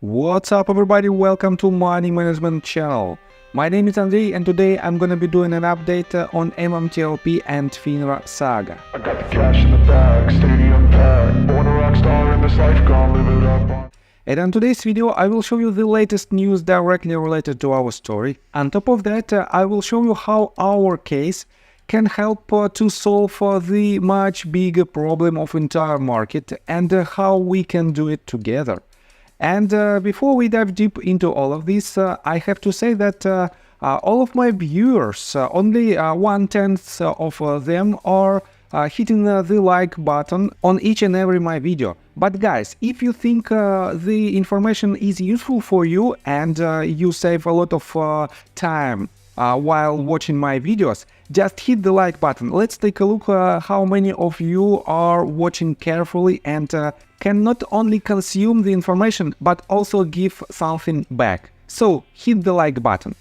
What's up everybody, welcome to Money Management channel. My name is Andrei and today I'm gonna be doing an update on MMTLP and FINRA saga. I got the cash in the bag, stadium packed, born a rock star in this life, gonna live it up. And in today's video I will show you the latest news directly related to our story. On top of that, I will show you how our case can help to solve the much bigger problem of entire market and how we can do it together. And before we dive deep into all of this, I have to say that all of my viewers, only 1/10 of them are hitting the like button on each and every my video. But guys, if you think the information is useful for you and you save a lot of time while watching my videos, just hit the like button. Let's take a look how many of you are watching carefully and can not only consume the information but also give something back. So hit the like button.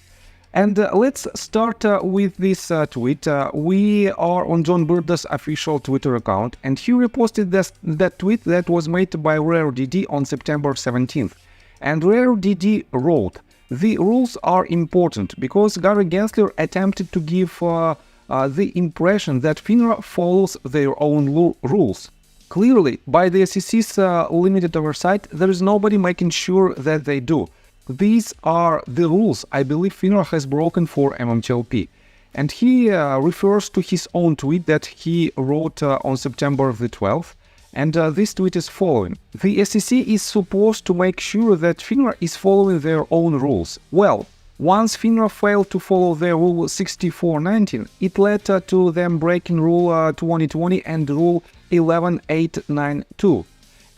And let's start with this tweet. We are on John Burda's official Twitter account and he reposted that tweet that was made by RareDD on September 17th. And RareDD wrote, "The rules are important because Gary Gensler attempted to give the impression that FINRA follows their own rules. Clearly, by the SEC's limited oversight, there is nobody making sure that they do. These are the rules I believe FINRA has broken for MMTLP." And he refers to his own tweet that he wrote on September the 12th. And this tweet is following. "The SEC is supposed to make sure that FINRA is following their own rules. Well, once FINRA failed to follow their Rule 6419, it led to them breaking Rule 2020 and Rule 11892.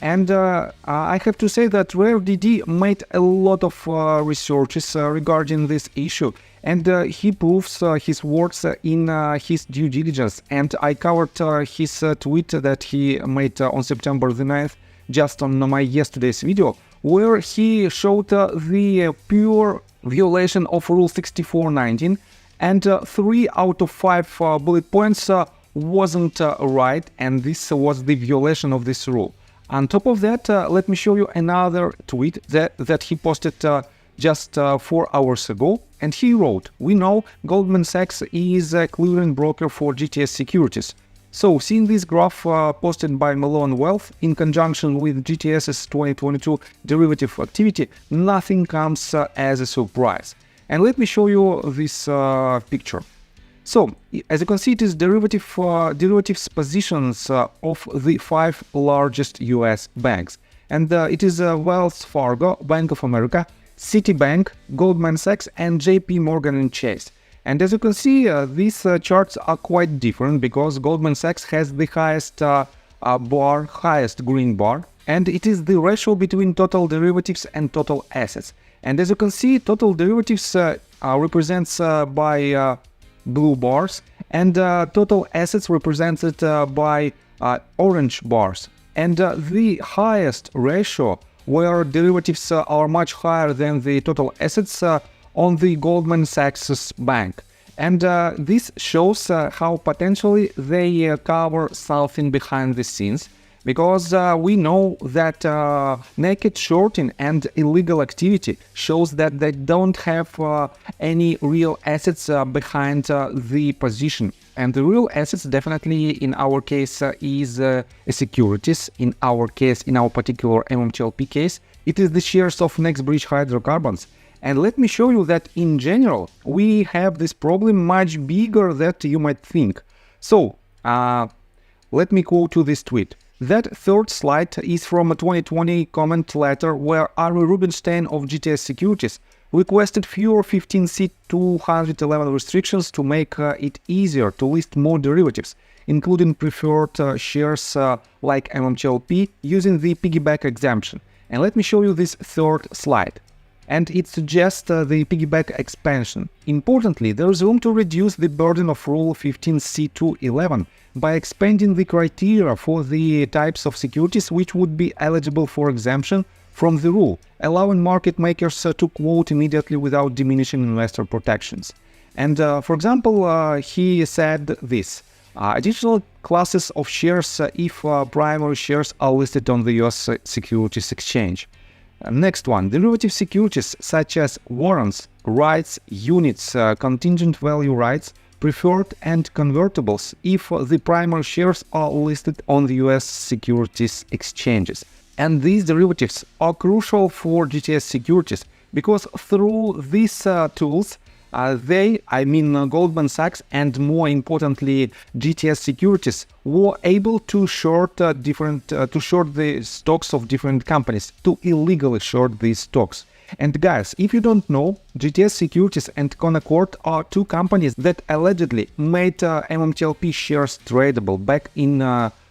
And I have to say that RareDD made a lot of researches regarding this issue, and he proves his words in his due diligence. And I covered his tweet that he made on September the 9th, just on my yesterday's video, where he showed the pure violation of Rule 6419, and 3 out of 5 bullet points wasn't right, and this was the violation of this rule. On top of that, let me show you another tweet that he posted just 4 hours ago, and he wrote, "We know Goldman Sachs is a clearing broker for GTS securities. So, seeing this graph posted by Malone Wealth in conjunction with GTS's 2022 derivative activity, nothing comes as a surprise." And let me show you this picture. So, as you can see, it is derivatives positions of the 5 largest US banks. And it is Wells Fargo, Bank of America, Citibank, Goldman Sachs, and JP Morgan and Chase. And as you can see, these charts are quite different because Goldman Sachs has the highest highest green bar, and it is the ratio between total derivatives and total assets. And as you can see, total derivatives represents by blue bars, and total assets represented by orange bars. And the highest ratio, where derivatives are much higher than the total assets, on the Goldman Sachs bank. And this shows how potentially they cover something behind the scenes, because we know that naked shorting and illegal activity shows that they don't have any real assets behind the position. And the real assets definitely in our case is securities. In our case, in our particular MMTLP case, it is the shares of Next Bridge Hydrocarbons. And let me show you that in general, we have this problem much bigger than you might think. So, let me quote you this tweet. That third slide is from a 2020 comment letter where Ari Rubinstein of GTS Securities requested fewer 15C 211 restrictions to make it easier to list more derivatives, including preferred shares like MMTLP using the piggyback exemption. And let me show you this third slide. And it suggests the piggyback expansion. Importantly, there is room to reduce the burden of Rule 15C211 by expanding the criteria for the types of securities which would be eligible for exemption from the rule, allowing market makers to quote immediately without diminishing investor protections. And for example, he said this: additional classes of shares if primary shares are listed on the US Securities Exchange. Next one, derivative securities such as warrants, rights, units, contingent value rights, preferred and convertibles if the primary shares are listed on the US securities exchanges. And these derivatives are crucial for GTS securities because through these tools, Goldman Sachs and more importantly GTS securities were able to short the stocks of different companies, to illegally short these stocks. And guys, if you don't know, GTS Securities and Concord are two companies that allegedly made MMTLP shares tradable back in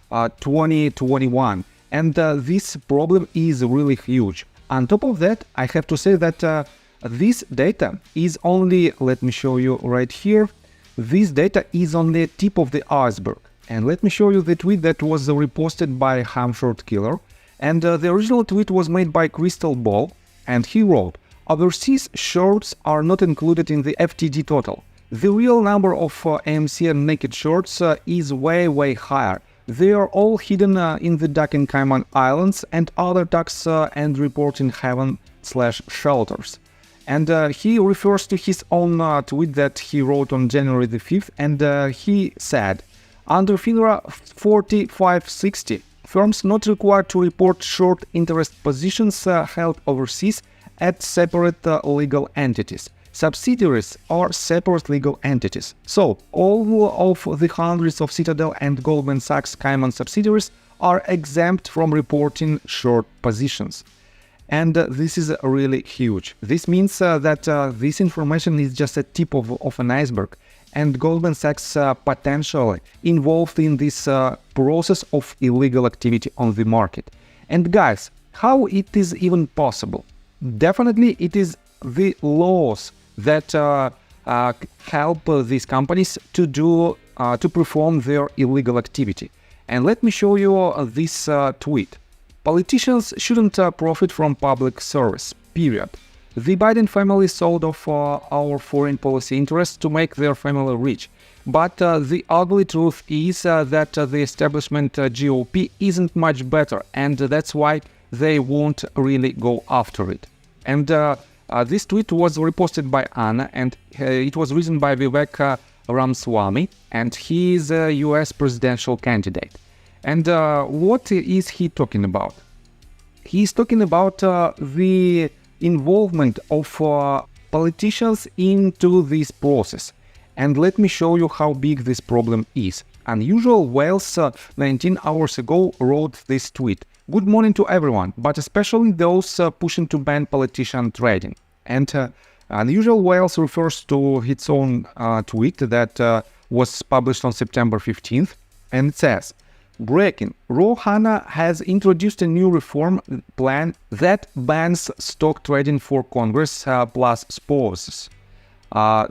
2021. And this problem is really huge. On top of that, I have to say that this data is only, let me show you right here, this data is on the tip of the iceberg. And let me show you the tweet that was reposted by Hamshort Killer. And the original tweet was made by Crystal Ball. And he wrote, overseas shorts are not included in the FTD total. The real number of AMC and naked shorts is way higher. They are all hidden in the Duck and Cayman Islands and other tax and reporting haven/shelters. And he refers to his own tweet that he wrote on January the 5th, and he said, under FINRA 4560, firms not required to report short interest positions held overseas at separate legal entities. Subsidiaries are separate legal entities. So, all of the hundreds of Citadel and Goldman Sachs Cayman subsidiaries are exempt from reporting short positions. And this is really huge. This means that this information is just a tip of an iceberg, and Goldman Sachs potentially involved in this process of illegal activity on the market. And guys, how it is even possible? Definitely it is the laws that help these companies to perform their illegal activity. And let me show you this tweet. Politicians shouldn't profit from public service, period. The Biden family sold off our foreign policy interests to make their family rich. But the ugly truth is that the establishment GOP isn't much better, and that's why they won't really go after it. And this tweet was reposted by Anna, and it was written by Vivek Ramaswamy, and he is a US presidential candidate. And what is he talking about? He's talking about the involvement of politicians into this process. And let me show you how big this problem is. Unusual Whales 19 hours ago wrote this tweet. Good morning to everyone, but especially those pushing to ban politician trading. And Unusual Whales refers to its own tweet that was published on September 15th. And it says, breaking, Rouhani has introduced a new reform plan that bans stock trading for Congress plus spouses.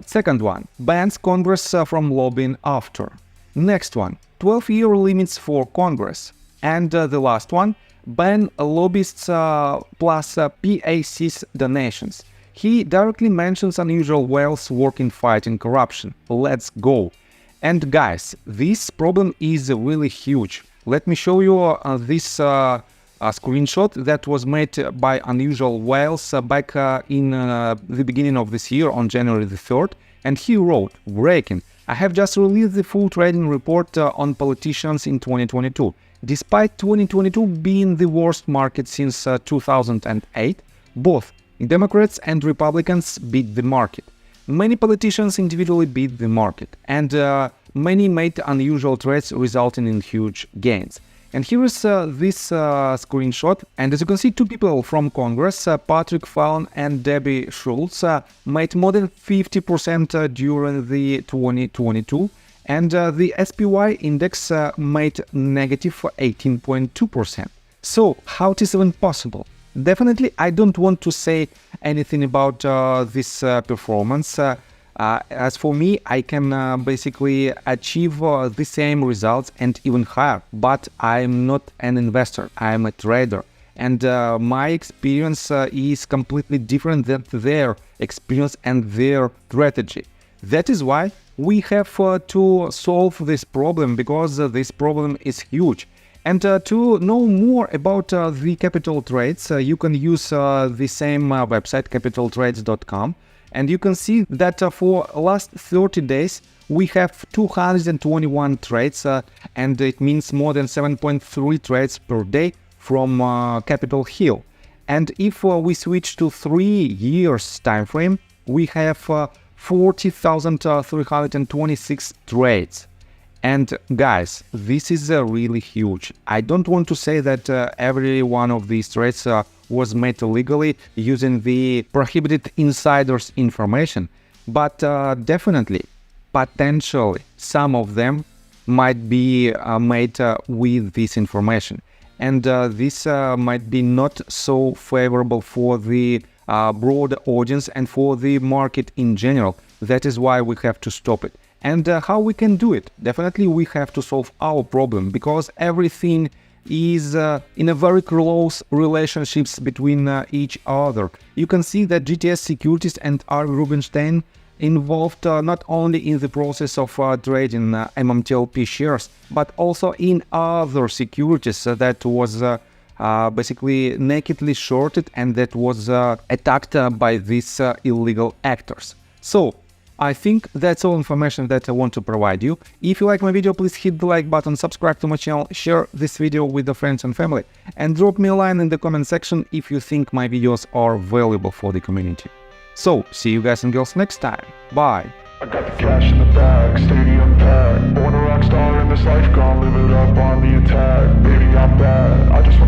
Second one, bans Congress from lobbying after. Next one, 12-year limits for Congress. And the last one, ban lobbyists plus PAC's donations. He directly mentions Unusual Whales' work in fighting corruption. Let's go. And guys, this problem is really huge. Let me show you this screenshot that was made by Unusual Whales back in the beginning of this year on January the 3rd. And he wrote, breaking, I have just released the full trading report on politicians in 2022. Despite 2022 being the worst market since 2008, both Democrats and Republicans beat the market. Many politicians individually beat the market, and many made unusual trades resulting in huge gains. And here is this screenshot, and as you can see, two people from Congress, Patrick Fallon and Debbie Schultz, made more than 50% during the 2022, and the SPY index made negative 18.2%. So how it is even possible? Definitely, I don't want to say anything about this performance. As for me, I can basically achieve the same results and even higher, but I'm not an investor, I'm a trader. And my experience is completely different than their experience and their strategy. That is why we have to solve this problem, because this problem is huge. And to know more about the capital trades, you can use the same website, capitaltrades.com. And you can see that for last 30 days, we have 221 trades, and it means more than 7.3 trades per day from Capitol Hill. And if we switch to 3 years time frame, we have 40,326 trades. And guys, this is really huge. I don't want to say that every one of these trades was made illegally using the prohibited insiders information, but definitely, potentially, some of them might be made with this information. And this might be not so favorable for the broader audience and for the market in general. That is why we have to stop it. And how we can do it? Definitely we have to solve our problem, because everything is in a very close relationships between each other. You can see that GTS Securities and R. Rubinstein involved not only in the process of trading MMTLP shares, but also in other securities that was basically nakedly shorted and that was attacked by these illegal actors. So I think that's all information that I want to provide you. If you like my video, please hit the like button, subscribe to my channel, share this video with the friends and family, and drop me a line in the comment section if you think my videos are valuable for the community. So, see you guys and girls next time. Bye! I got the cash in the bag, stadium packed. Born a rock star in this life, gone live it up on the attack. Baby, I'm bad, I just want